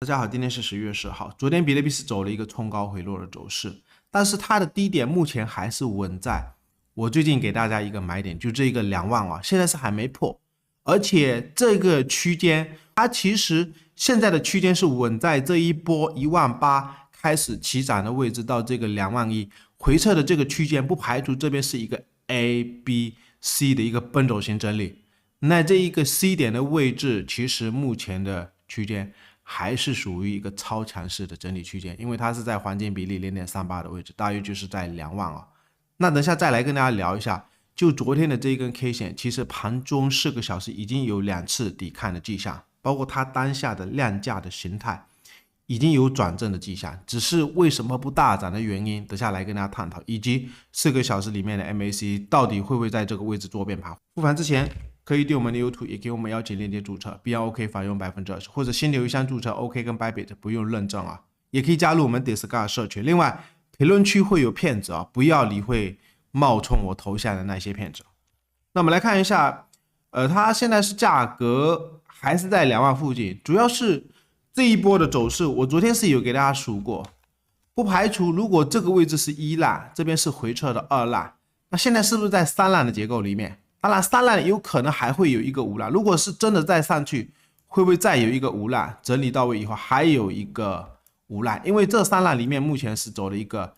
大家好，今天是10月10号。昨天比特币是走了一个冲高回落的走势，但是它的低点目前还是稳在我最近给大家一个买点，就这个2万啊，现在是还没破，而且这个区间它其实现在的区间是稳在这一波18000开始起涨的位置到这个21000回撤的这个区间，不排除这边是一个 A、B、C 的一个奔走型整理。那这一个 C 点的位置，其实目前的区间还是属于一个超强势的整理区间，因为它是在黄金比例 0.38 的位置，大约就是在2万啊。那等下再来跟大家聊一下，就昨天的这一根 K 线，其实盘中4个小时已经有2次抵抗的迹象，包括它当下的量价的形态已经有转正的迹象，只是为什么不大涨的原因，等下来跟大家探讨，以及4个小时里面的 MACD 到底会不会在这个位置做变盘。复盘之前可以对我们的 YouTube 也给我们邀请链接注册 ，BNOK 返用20%，或者新留邮箱注册 OK 跟 Bybit 不用认证啊，也可以加入我们 Discord 社群。另外，评论区会有骗子啊，不要理会冒充我头像的那些骗子。那我们来看一下，它现在是价格还是在2万附近，主要是这一波的走势，我昨天是有给大家数过，不排除如果这个位置是1浪，这边是回撤的2浪，那现在是不是在3浪的结构里面？当然3浪有可能还会有一个5浪，如果是真的再上去，会不会再有一个5浪？整理到位以后还有一个5浪，因为这3浪里面目前是走了一个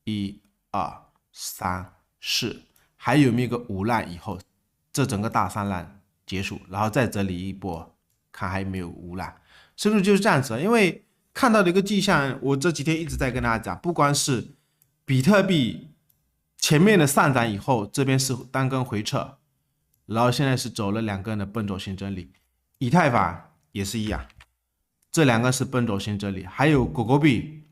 1、2、3、4，还有没有一个5浪以后，这整个大3浪结束，然后再整理一波，看还有没有5浪，是不是就是这样子？因为看到的一个迹象，我这几天一直在跟大家讲，不光是比特币前面的上涨以后，这边是单根回撤，然后现在是走了2根的奔走型整理，以太坊也是一样，这2根是奔走型整理，还有狗狗币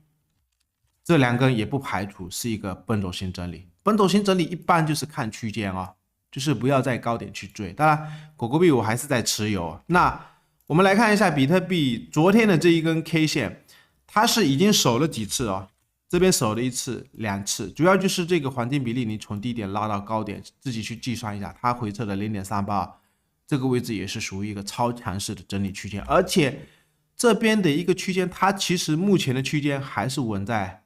这2根也不排除是一个奔走型整理。奔走型整理一般就是看区间啊，就是不要在高点去追。当然，狗狗币我还是在持有。那我们来看一下比特币昨天的这一根 K 线，它是已经守了几次啊？这边守了1次、2次，主要就是这个黄金比例，你从低点拉到高点，自己去计算一下，它回撤的 0.38， 这个位置也是属于一个超强势的整理区间，而且这边的一个区间，它其实目前的区间还是稳在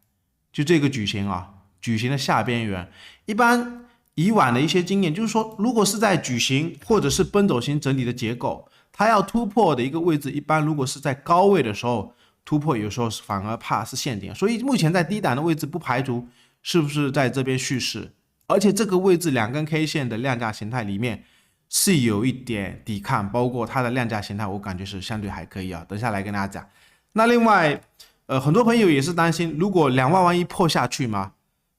就这个矩形啊，矩形的下边缘。一般以往的一些经验就是说，如果是在矩形或者是奔走型整理的结构，它要突破的一个位置，一般如果是在高位的时候突破，有时候反而怕是陷阱，所以目前在低档的位置不排除是不是在这边蓄势，而且这个位置2根 K 线的量价形态里面是有一点抵抗，包括它的量价形态，我感觉是相对还可以啊。等下来跟大家讲。那另外，很多朋友也是担心，如果2万万一破下去吗？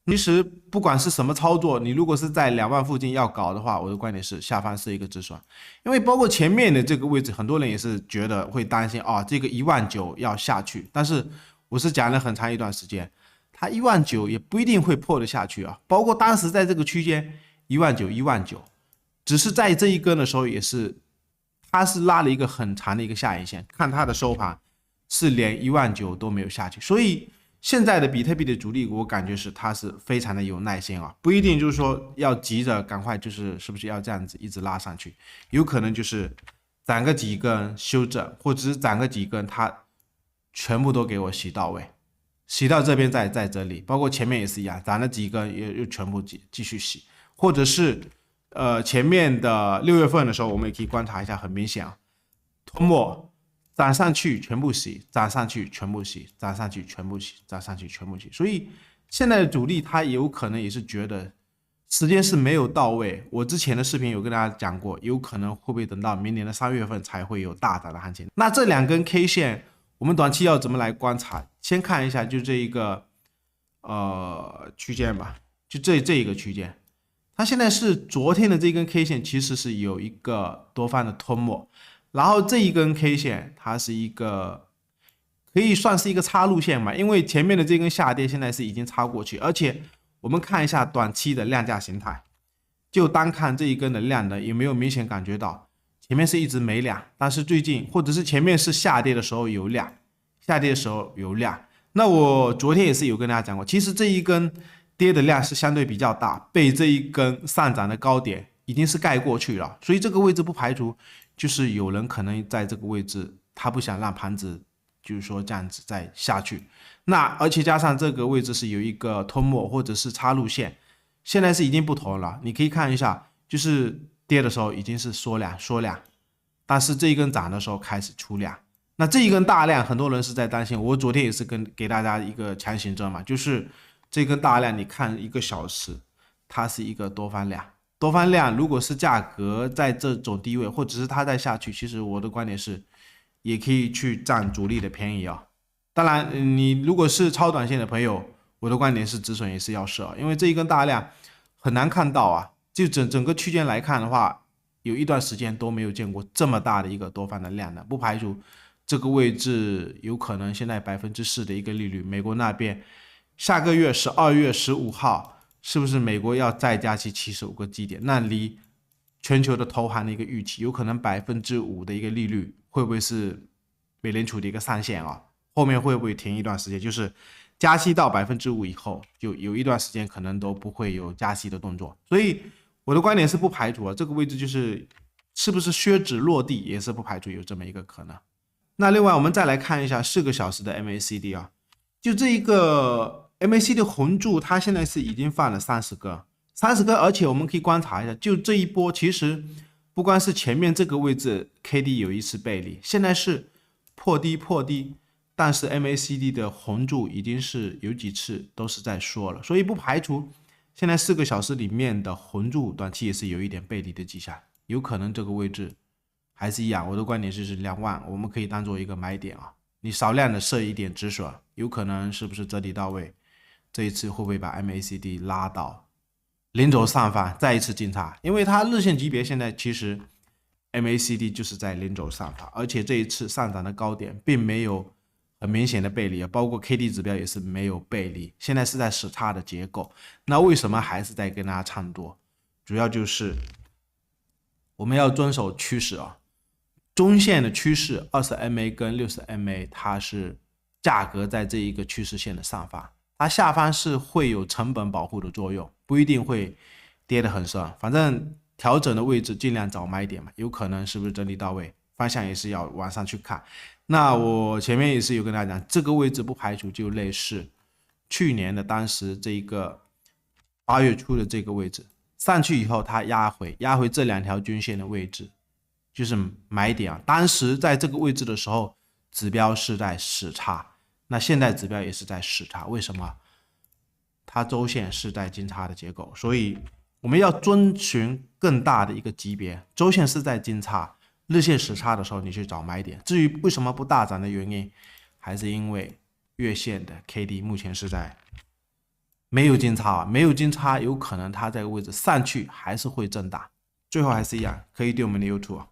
其实不管是什么操作，你如果是在2万附近要搞的话，我的观点是下方是一个止损，因为包括前面的这个位置，很多人也是觉得会担心啊，这个19000要下去，但是我是讲了很长一段时间，它19000也不一定会破得下去啊，包括当时在这个区间19000，只是在这一根的时候也是，它是拉了一个很长的一个下影线，看它的收盘是连19000都没有下去，所以现在的比特币的主力，我感觉是它是非常的有耐心啊，不一定就是说要急着赶快，是不是要这样子一直拉上去，有可能就是攒个几根修正，或者是攒个几根，它全部都给我洗到位，洗到这边再整理，包括前面也是一样，攒了几根又全部继续洗，或者是前面的6月份的时候，我们也可以观察一下，很明显啊，吞没。涨上去全部洗，涨上去全部洗，涨上去全部洗，涨上去全部洗。所以现在的主力他有可能也是觉得时间是没有到位。我之前的视频有跟大家讲过，有可能会不会等到明年的3月份才会有大涨的行情。那这2根 K 线，我们短期要怎么来观察？先看一下就这一个区间吧，就这一个区间，它现在是昨天的这根 K 线其实是有一个多方的吞没。然后这一根 K 线，它是一个可以算是一个插入线嘛，因为前面的这根下跌现在是已经插过去，而且我们看一下短期的量价形态，就单看这一根的量的，有没有明显感觉到前面是一直没量，但是最近或者是前面是下跌的时候有量，下跌的时候有量。那我昨天也是有跟大家讲过，其实这一根跌的量是相对比较大，被这一根上涨的高点已经是盖过去了，所以这个位置不排除就是有人可能在这个位置他不想让盘子就是说这样子再下去。那而且加上这个位置是有一个吞没或者是插入线，现在是已经不同了。你可以看一下，就是跌的时候已经是缩量，但是这一根涨的时候开始出量。那这一根大量，很多人是在担心。我昨天也是给大家一个强行针嘛，就是这根大量，你看1个小时，它是一个多方量。多方量如果是价格在这种低位，或者是它再下去，其实我的观点是，也可以去占主力的便宜啊。当然，你如果是超短线的朋友，我的观点是止损也是要设，因为这一根大量很难看到啊。就整个区间来看的话，有一段时间都没有见过这么大的一个多方的量的，不排除这个位置有可能现在4%的一个利率，美国那边下个月12月15号是不是美国要再加息75个基点？那离全球的投行的一个预期，有可能5%的一个利率，会不会是美联储的一个上限啊？后面会不会停一段时间？就是加息到5%以后，就有一段时间可能都不会有加息的动作。所以我的观点是不排除啊，这个位置是不是靴子落地，也是不排除有这么一个可能。那另外我们再来看一下4个小时的 MACD 啊，就这一个 MACD 红柱，它现在是已经放了30根，而且我们可以观察一下，就这一波其实不光是前面这个位置 KD 有一次背离，现在是破低，但是 MACD 的红柱已经是有几次都是在缩了，所以不排除现在4个小时里面的红柱短期也是有一点背离的迹象，有可能这个位置还是一样，我的观点就是2万，我们可以当做一个买点啊。你少量的设一点止损，有可能是不是折抵到位？这一次会不会把 MACD 拉到零轴上方，再一次进场？因为它日线级别现在其实 MACD 就是在零轴上方，而且这一次上涨的高点并没有很明显的背离，包括 KD 指标也是没有背离，现在是在死叉的结构。那为什么还是在跟大家唱多？主要就是我们要遵守趋势啊。中线的趋势20MA 跟60MA 它是价格在这一个趋势线的上方，它下方是会有成本保护的作用，不一定会跌得很深，反正调整的位置尽量找买点嘛，有可能是不是整理到位，方向也是要往上去看。那我前面也是有跟大家讲，这个位置不排除就类似去年的当时这一个8月初的这个位置上去以后，它压回这2条均线的位置，就是买点啊。当时在这个位置的时候，指标是在死叉，那现在指标也是在死叉，为什么？它周线是在金叉的结构，所以我们要遵循更大的一个级别，周线是在金叉，日线死叉的时候你去找买点。至于为什么不大涨的原因，还是因为月线的 KD 目前是在没有金叉，没有金叉，有可能它这个位置上去还是会震荡。最后还是一样，可以对我们的 YouTube